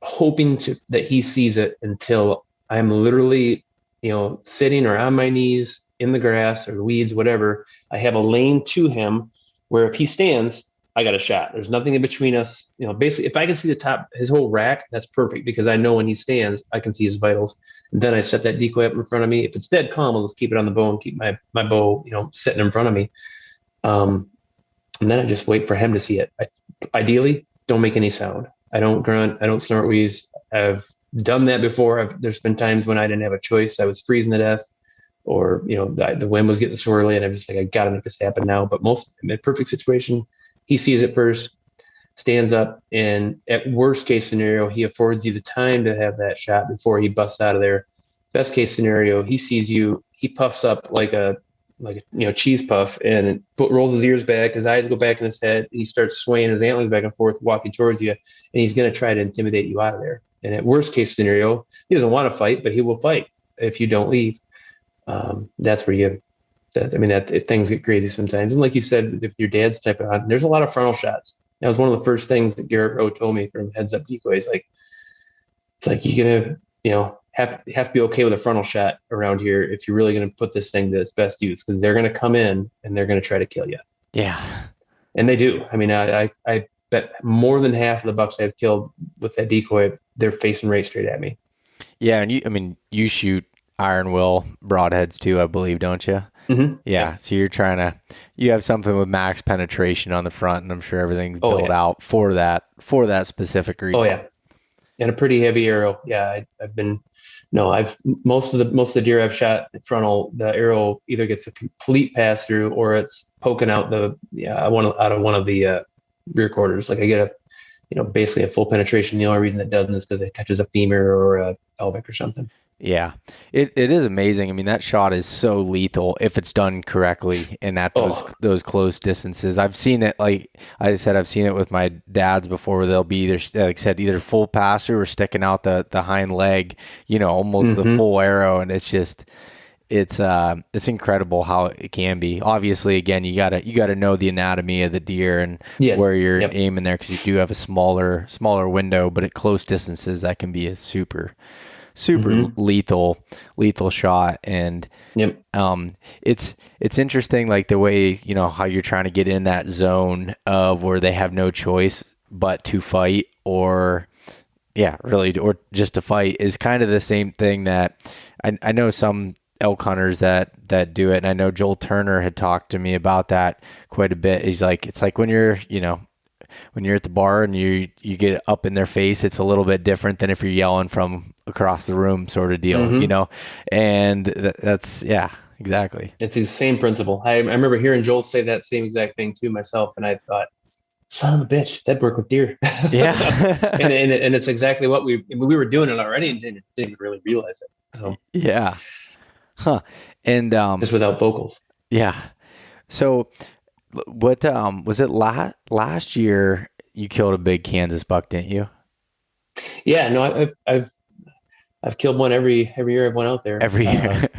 hoping that he sees it until I'm literally sitting or on my knees in the grass or the weeds, whatever, I have a lane to him where if he stands, I got a shot. There's nothing in between us. Basically, if I can see the top, his whole rack, that's perfect because I know when he stands, I can see his vitals. And then I set that decoy up in front of me. If it's dead calm, I'll just keep it on the bow and keep my bow, sitting in front of me. And then I just wait for him to see it. Ideally, don't make any sound. I don't grunt. I don't snort wheeze. I've done that before. There's been times when I didn't have a choice. I was freezing to death, or the wind was getting swirly, and I'm just like, I got to make this happen now. But in a perfect situation, he sees it first, stands up, and at worst case scenario, he affords you the time to have that shot before he busts out of there. Best case scenario, he sees you, he puffs up like a cheese puff, and rolls his ears back, his eyes go back in his head, he starts swaying his antlers back and forth, walking towards you, and he's going to try to intimidate you out of there. And at worst case scenario, he doesn't want to fight, but he will fight if you don't leave. That's where things get crazy sometimes. And like you said, if your dad's type of hunting, there's a lot of frontal shots. That was one of the first things that Garrett Rowe told me from Heads Up Decoys. It's like you're gonna have to be okay with a frontal shot around here if you're really gonna put this thing to its best use, because they're gonna come in and they're gonna try to kill you.
Yeah,
and they do. I mean, I bet more than half of the bucks I've killed with that decoy, they're facing right straight at me.
Yeah, and you shoot iron will broadheads too, I believe, don't you?
Mm-hmm.
Yeah, so you have something with max penetration on the front, and I'm sure everything's built out for that specific reason.
Oh yeah, and a pretty heavy arrow. Yeah, most of the deer I've shot frontal, the arrow either gets a complete pass through or it's poking out out of one of the rear quarters. Like I get basically a full penetration. The only reason it doesn't is because it catches a femur or a pelvic or something.
Yeah, it is amazing. I mean, that shot is so lethal if it's done correctly and at those close distances. I've seen it, like I said, I've seen it with my dads before, where they'll be either, like I said, either full passer or sticking out the hind leg, almost the full arrow, and it's just it's incredible how it can be. Obviously, again, you gotta know the anatomy of the deer and where you're aiming there, because you do have a smaller window, but at close distances that can be a super lethal shot. And it's interesting, like the way how you're trying to get in that zone of where they have no choice but to fight, or just to fight, is kind of the same thing that I know some elk hunters that do it, and I know Joel Turner had talked to me about that quite a bit. He's like, it's like when you're at the bar and you get up in their face, it's a little bit different than if you're yelling from across the room, sort of deal, and that's exactly.
It's the same principle. I remember hearing Joel say that same exact thing to myself, and I thought, son of a bitch, that'd work with deer.
Yeah.
and it's exactly what we were doing it already and didn't really realize it. So.
Yeah. Huh. And
just without vocals.
Yeah. So what was it last year you killed a big Kansas buck, didn't you?
Yeah, no, I've killed one every year I've went out there.
Every year.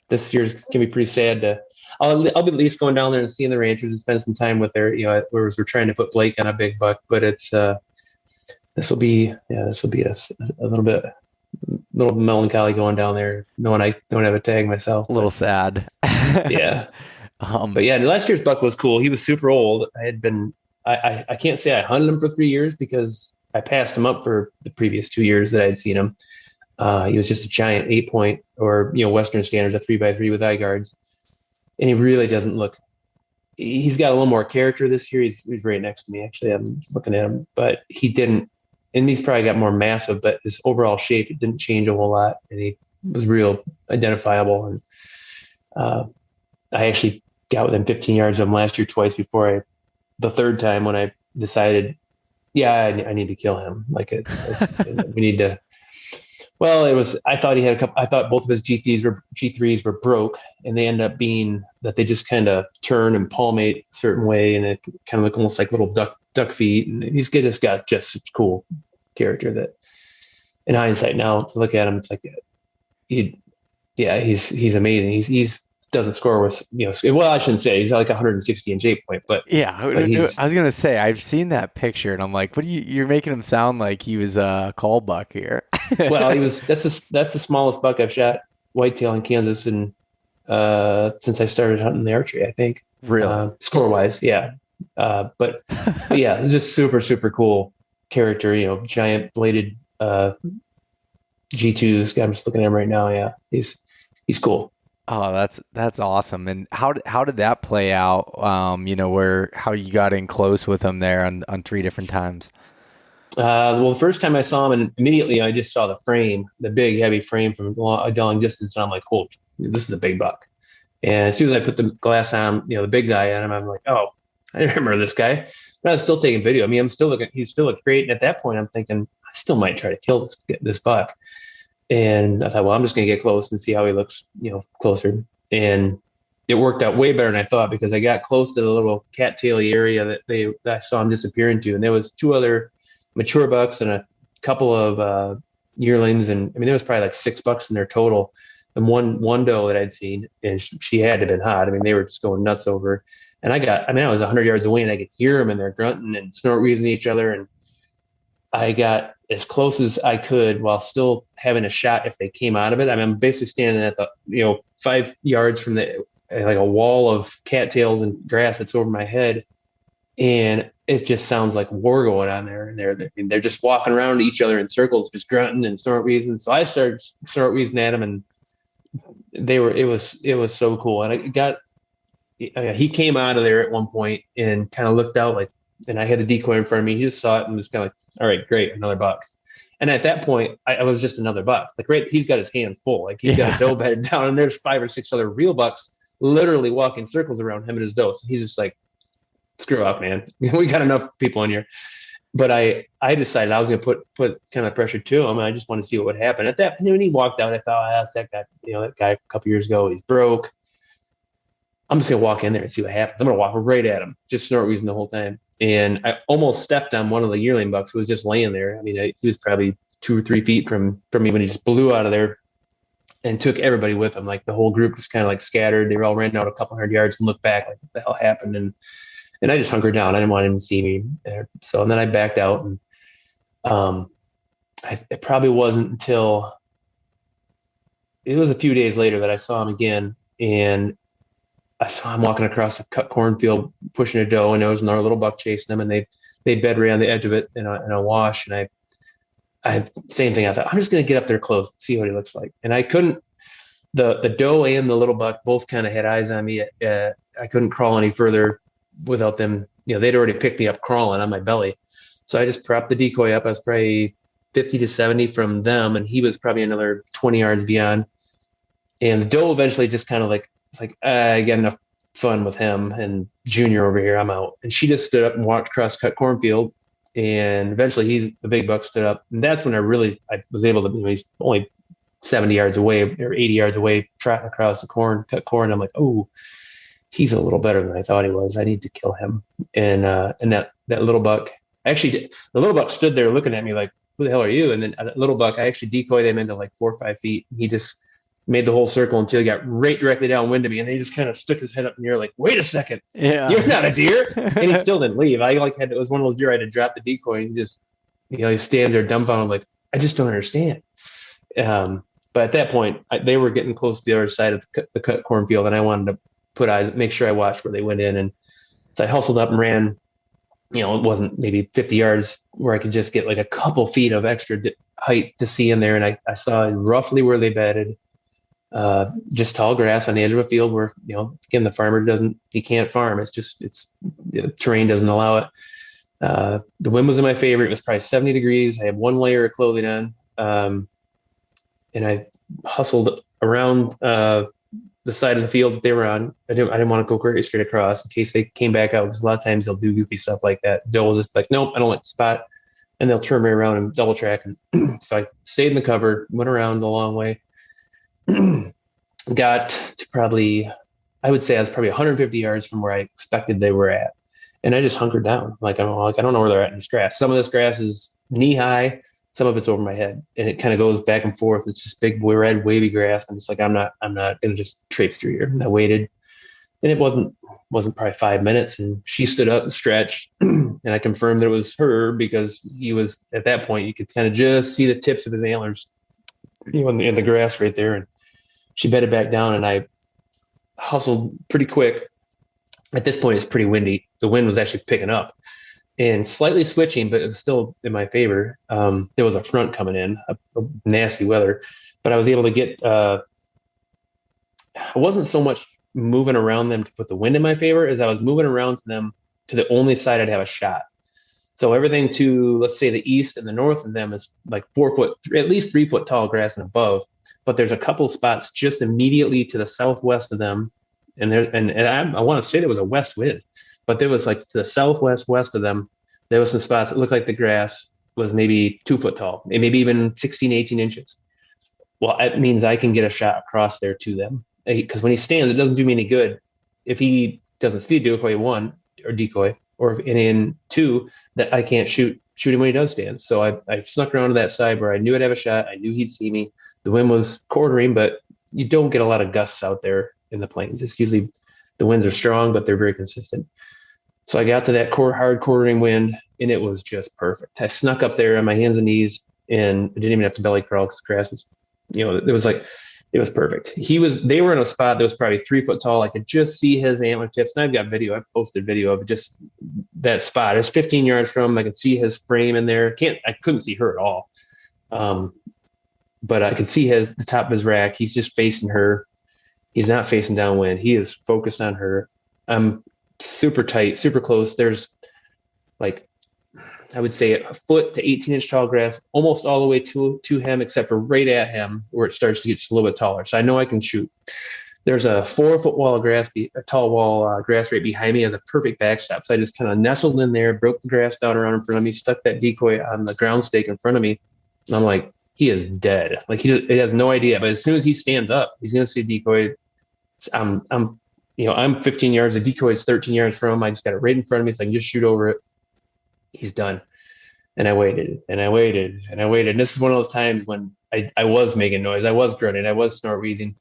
This year's gonna be pretty sad. I'll be at least going down there and seeing the ranchers and spend some time with their, whereas we're trying to put Blake on a big buck, but it's this will be a little melancholy going down there, knowing I don't have a tag myself.
A little sad.
Yeah. But yeah, last year's buck was cool. He was super old. I can't say I hunted him for 3 years because I passed him up for the previous 2 years that I'd seen him. He was just a giant 8-point, or Western standards, a 3x3 with eye guards. And he really doesn't look, he's got a little more character this year. He's right next to me. Actually, I'm looking at him, but he didn't, and he's probably got more massive, but his overall shape, it didn't change a whole lot. And he was real identifiable. And I actually got within 15 yards of him last year twice before the third time when I decided, I need to kill him. We need to, I thought both of his G3s were broke, and they end up being that they just kind of turn and palmate a certain way, and it kind of look almost like little duck feet. And he's just got just cool character that, in hindsight now, to look at him, it's like, he's amazing. He's doesn't score with, I shouldn't say he's like 160 inch 8-point, but
I was gonna say, I've seen that picture and I'm like, you're making him sound like he was a call buck here.
Well, that's the smallest buck I've shot whitetail in Kansas and since I started hunting the archery, I think.
Really?
Score wise, yeah. But yeah, it's just super, super cool character, giant bladed G2s. I'm just looking at him right now. Yeah, he's cool.
Oh, that's awesome. And how did that play out? How you got in close with him there on 3 different times?
Well, the first time I saw him, and immediately I just saw the frame, the big heavy frame from a long distance, and I'm like, "Oh, this is a big buck." And as soon as I put the glass on, the big guy on him, I'm like, "Oh, I remember this guy." But I was still taking video. I mean, he still looked great. And at that point, I'm thinking, I still might try to kill this buck. And I thought, well, I'm just going to get close and see how he looks, closer. And it worked out way better than I thought, because I got close to the little cattaily area that I saw him disappear into. And there was 2 other mature bucks and a couple of yearlings. And I mean, there was probably like 6 bucks in there total. And one doe that I'd seen, and she had to have been hot. I mean, they were just going nuts over her. And I was 100 yards away, and I could hear them, and they're grunting and snort wheezing each other. And I got as close as I could while still having a shot if they came out of it. I mean, I'm basically standing at the, 5 yards from like a wall of cattails and grass that's over my head. And it just sounds like war going on there. And they're just walking around each other in circles, just grunting and snort wheezing. So I started snort wheezing at them, and it was so cool. And he came out of there at one point and kind of looked out and I had the decoy in front of me. He just saw it and was kind of like, all right, great, another buck. And at that point, I was just another buck. Like, great, he's got his hands full. Like, he's got a doe bedded down, and there's 5 or 6 other real bucks literally walking circles around him and his doe. So he's just like, screw up, man. We got enough people in here. But I decided I was going to put kind of pressure to him, and I just wanted to see what would happen. At that, when he walked out, I thought, that's that guy. That guy a couple years ago, he's broke. I'm just going to walk in there and see what happens. I'm going to walk right at him, just snort wheezing the whole time. And I almost stepped on one of the yearling bucks who was just laying there. I mean, he was probably 2 or 3 feet from me when he just blew out of there and took everybody with him. Like, the whole group just kind of like scattered. They were all ran out a couple 100 yards and looked back like, what the hell happened? And I just hunkered down. I didn't want him to see me. So, and then I backed out, and it probably wasn't until it was a few days later that I saw him again. And I saw him walking across a cut cornfield, pushing a doe, and there was another little buck chasing him, and they bed right on the edge of it in a wash. And I same thing. I thought, I'm just going to get up there close and see what he looks like. And I couldn't. The doe and the little buck both kind of had eyes on me. I couldn't crawl any further without them. They'd already picked me up crawling on my belly. So I just propped the decoy up. I was probably 50 to 70 from them, and he was probably another 20 yards beyond. And the doe eventually just kind of I got enough fun with him, and Junior over here, I'm out. And she just stood up and walked across cut cornfield, and eventually the big buck stood up. And that's when I was able to, he's only 70 yards away or 80 yards away, trotting across the cut corn. I'm like, oh, he's a little better than I thought he was. I need to kill him. And that little buck, the little buck stood there looking at me like, who the hell are you? And then that little buck, I actually decoyed him into like 4 or 5 feet. He just made the whole circle until he got right directly downwind of me, and he just kind of stuck his head up in the air like, wait a second, you're not a deer. And he still didn't leave. It was one of those deer I had to drop the decoy, and he just, he stands there dumbfounded like, I just don't understand. But at that point, they were getting close to the other side of the cut cornfield, and I wanted to make sure I watched where they went in. And so I hustled up and ran, it wasn't maybe 50 yards where I could just get like a couple feet of extra height to see in there. And I saw roughly where they bedded. Just tall grass on the edge of a field where, again, the farmer he can't farm. The terrain doesn't allow it. The wind was in my favor. It was probably 70 degrees. I had 1 layer of clothing on. And I hustled around, the side of the field that they were on. I didn't want to go very straight across in case they came back out, because a lot of times they'll do goofy stuff like that. Doe was just like, nope, I don't like the spot. And they'll turn me around and double track. And so I stayed in the cover, went around the long way. Got to probably, I would say I was probably 150 yards from where I expected they were at. And I just hunkered down. I don't know where they're at in this grass. Some of this grass is knee high, some of it's over my head, and it kind of goes back and forth. It's just big red wavy grass. I'm just like, I'm not going to just traipse through here. And I waited, and it wasn't probably 5 minutes. And she stood up and stretched, and I confirmed that it was her, because he was, at that point, you could kind of just see the tips of his antlers, in the grass right there. And she bedded back down, and I hustled pretty quick. At this point, it's pretty windy. The wind was actually picking up and slightly switching, but it was still in my favor. There was a front coming in, a nasty weather, but I was able to get, I wasn't so much moving around them to put the wind in my favor as I was moving around to them to the only side I'd have a shot. So everything to, let's say, the east and the north of them is like 4 foot, at least 3 foot tall grass and above. But there's a couple spots just immediately to the southwest of them. And I want to say there was a west wind, but there was like to the southwest, west of them, there was some spots that looked like the grass was maybe 2 foot tall, and maybe even 16, 18 inches. Well, that means I can get a shot across there to them. Because when he stands, it doesn't do me any good if he doesn't see decoy one or decoy, or in two, that I can't shoot him when he does stand. So I snuck around to that side where I knew I'd have a shot. I knew he'd see me. The wind was quartering, but you don't get a lot of gusts out there in the plains. It's usually the winds are strong, but they're very consistent. So I got to that hard quartering wind, and it was just perfect. I snuck up there on my hands and knees, and I didn't even have to belly crawl because grass was, it was perfect. They were in a spot that was probably 3 foot tall. I could just see his antler tips. And I've got video. I've posted video of just that spot. It's 15 yards from him. I could see his frame in there. I couldn't see her at all. But I could see the top of his rack. He's just facing her. He's not facing downwind. He is focused on her. I'm super tight, super close. There's like, I would say a foot to 18-inch tall grass, almost all the way to him, except for right at him where it starts to get just a little bit taller. So I know I can shoot. There's a 4 foot wall of grass, a tall wall grass right behind me as a perfect backstop. So I just kind of nestled in there, broke the grass down around in front of me, stuck that decoy on the ground stake in front of me. And I'm like, he is dead. Like he has no idea. But as soon as he stands up, he's going to see a decoy. I'm 15 yards. The decoy is 13 yards from him. I just got it right in front of me, so I can just shoot over it. He's done. And I waited and I waited and I waited. And this is one of those times when I was making noise. I was grunting. I was snort wheezing,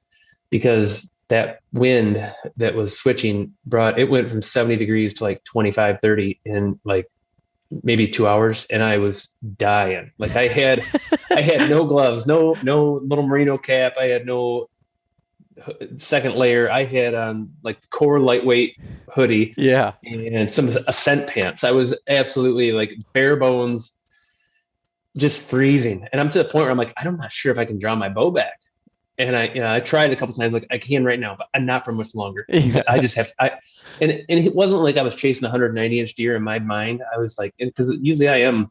because that wind that was switching it went from 70 degrees to like 25, 30 in like maybe 2 hours. And I was dying. Like I had no gloves, no little merino cap. I had no second layer. I had on like core lightweight hoodie, and some ascent pants. I was absolutely like bare bones, just freezing. And I'm to the point where I'm like, I'm not sure if I can draw my bow back. And I tried a couple times, like I can right now, but I'm not for much longer. I just have and it wasn't like I was chasing a 190-inch deer in my mind. I was like, because usually I am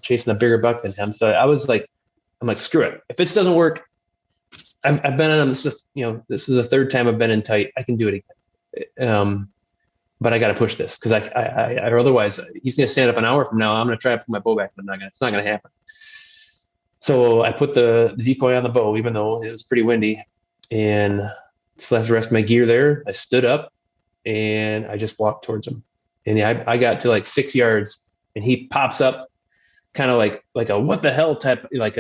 chasing a bigger buck than him. So I'm like, screw it. If this doesn't work, I've been on this. This is the third time I've been in tight. I can do it again. But I got to push this, because I otherwise he's going to stand up an hour from now. I'm going to try to put my bow back, but it's not going to happen. So I put the decoy on the bow, even though it was pretty windy, and left the rest of my gear there. I stood up and I just walked towards him. And I got to like 6 yards, and he pops up kind of like a what the hell type, like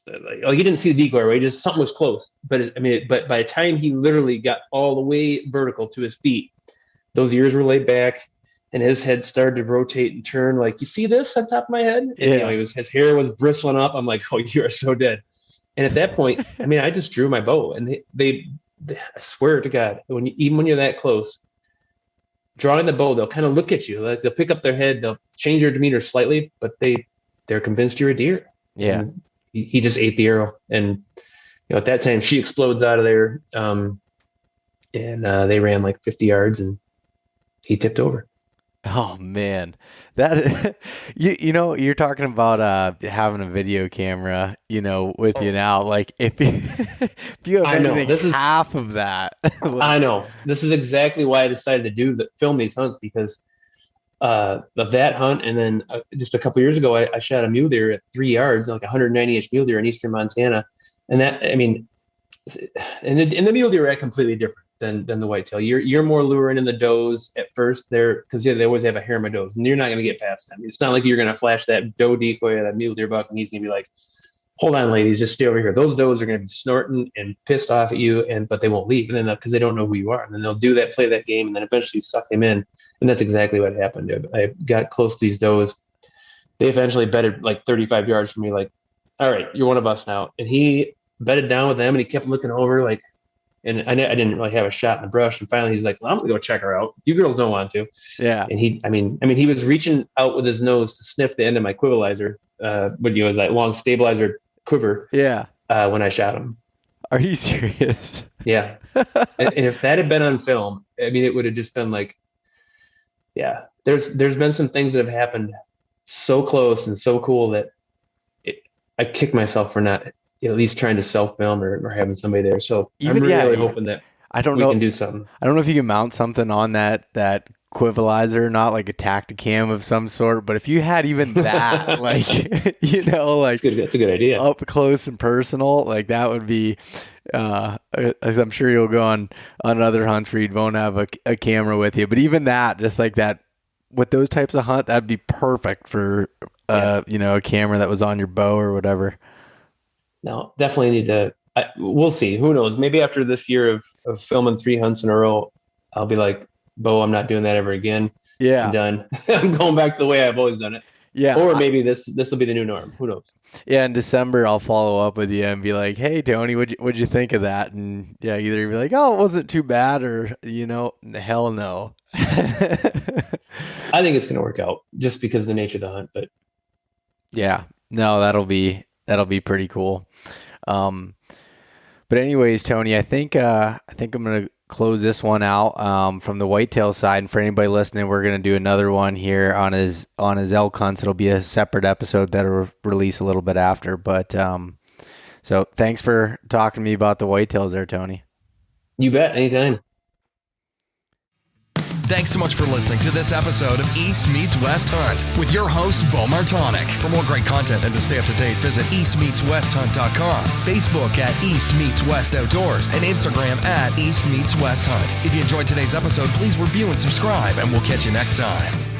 he didn't see the decoy, right? Just something was close. But but by the time he literally got all the way vertical to his feet, those ears were laid back, and his head started to rotate and turn. Like, you see this on top of my head? And, his hair was bristling up. I'm like, oh, you are so dead. And at that point, I just drew my bow, and they I swear to God, even when you're that close, drawing the bow, they'll kind of look at you, like they'll pick up their head, they'll change their demeanor slightly, but they're convinced you're a deer.
Yeah.
And he just ate the arrow, and at that time she explodes out of there, and they ran like 50 yards, and he tipped over.
Oh man, that you're talking about having a video camera, with you now. Like if you have anything half of that,
I know this is exactly why I decided to film these hunts, because of that hunt, and then just a couple years ago, I shot a mule deer at 3 yards, like a 190-inch mule deer in eastern Montana, and that and the mule deer are completely different than the whitetail. You're more luring in the does at first there, because they always have a harem of does, and you're not going to get past them. It's not like you're going to flash that doe decoy at a mule deer buck, and he's going to be like, hold on, ladies, just stay over here. Those does are going to be snorting and pissed off at you, but they won't leave, and then because they don't know who you are, and then they'll play that game, and then eventually suck him in. And that's exactly what happened. I got close to these does. They eventually bedded like 35 yards from me, like, all right, you're one of us now. And he bedded down with them, and he kept looking over like, and I didn't really have a shot in the brush. And finally he's like, well, I'm gonna go check her out. You girls don't want to.
Yeah.
And he was reaching out with his nose to sniff the end of my quivalizer, that long stabilizer quiver.
Yeah.
When I shot him.
Are you serious?
Yeah. And if that had been on film, I mean, it would have just been like, yeah, there's been some things that have happened so close and so cool that I kick myself for not at least trying to self-film or having somebody there. So I'm really hoping that we can do something.
I don't know if you can mount something on that quivalizer, not like a Tacticam of some sort, but if you had even that, like, like
that's a good idea.
Up close and personal, like that would be, as I'm sure you'll go on other hunts where you won't have a camera with you, but even that, just like that, with those types of hunt, that'd be perfect for, a camera that was on your bow or whatever.
No, definitely need to. We'll see. Who knows? Maybe after this year of filming 3 hunts in a row, I'll be like, Beau, I'm not doing that ever again.
Yeah,
I'm done. I'm going back to the way I've always done it.
Yeah.
Or maybe this will be the new norm. Who knows?
Yeah, in December I'll follow up with you and be like, "Hey Tony, what'd you think of that?" And yeah, either be like, "Oh, it wasn't too bad," or hell no.
I think it's gonna work out just because of the nature of the hunt. But
yeah, no, that'll be pretty cool. But anyways, Tony, I think I'm gonna close this one out from the whitetail side, and for anybody listening, we're gonna do another one here on his elk hunts. It'll be a separate episode that'll release a little bit after, but so thanks for talking to me about the whitetails there, Tony.
You bet. Anytime.
Thanks so much for listening to this episode of East Meets West Hunt with your host, Beau Martonik. For more great content and to stay up to date, visit eastmeetswesthunt.com, Facebook at East Meets West Outdoors, and Instagram at East Meets West Hunt. If you enjoyed today's episode, please review and subscribe, and we'll catch you next time.